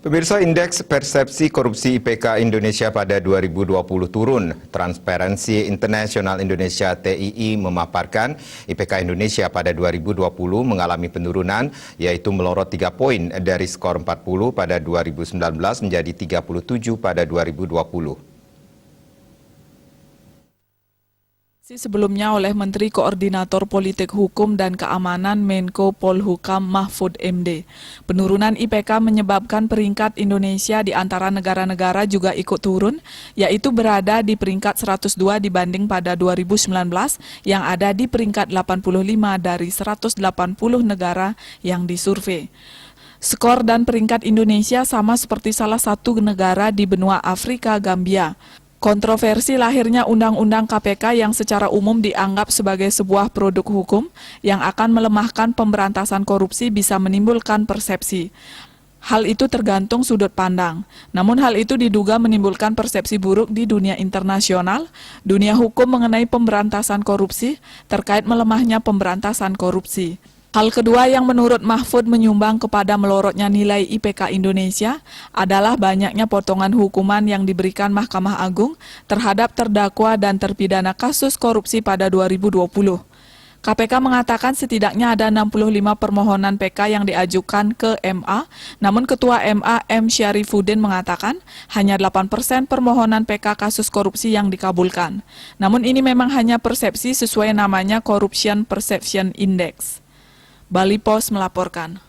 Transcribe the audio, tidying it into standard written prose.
Pemirsa, indeks persepsi korupsi IPK Indonesia pada 2020 turun. Transparency International Indonesia (TII) memaparkan IPK Indonesia pada 2020 mengalami penurunan, yaitu melorot 3 poin dari skor 40 pada 2019 menjadi 37 pada 2020. Sebelumnya oleh Menteri Koordinator Politik Hukum dan Keamanan Menko Polhukam Mahfud MD. Penurunan IPK menyebabkan peringkat Indonesia di antara negara-negara juga ikut turun, yaitu berada di peringkat 102 dibanding pada 2019 yang ada di peringkat 85 dari 180 negara yang disurvei. Skor dan peringkat Indonesia sama seperti salah satu negara di benua Afrika, Gambia. Kontroversi lahirnya Undang-Undang KPK yang secara umum dianggap sebagai sebuah produk hukum yang akan melemahkan pemberantasan korupsi bisa menimbulkan persepsi. Hal itu tergantung sudut pandang. Namun hal itu diduga menimbulkan persepsi buruk di dunia internasional, dunia hukum mengenai pemberantasan korupsi, terkait melemahnya pemberantasan korupsi. Hal kedua yang menurut Mahfud menyumbang kepada melorotnya nilai IPK Indonesia adalah banyaknya potongan hukuman yang diberikan Mahkamah Agung terhadap terdakwa dan terpidana kasus korupsi pada 2020. KPK mengatakan setidaknya ada 65 permohonan PK yang diajukan ke MA, namun Ketua MA M. Syarifuddin mengatakan hanya 8% permohonan PK kasus korupsi yang dikabulkan. Namun ini memang hanya persepsi sesuai namanya Corruption Perception Index. Bali Post melaporkan.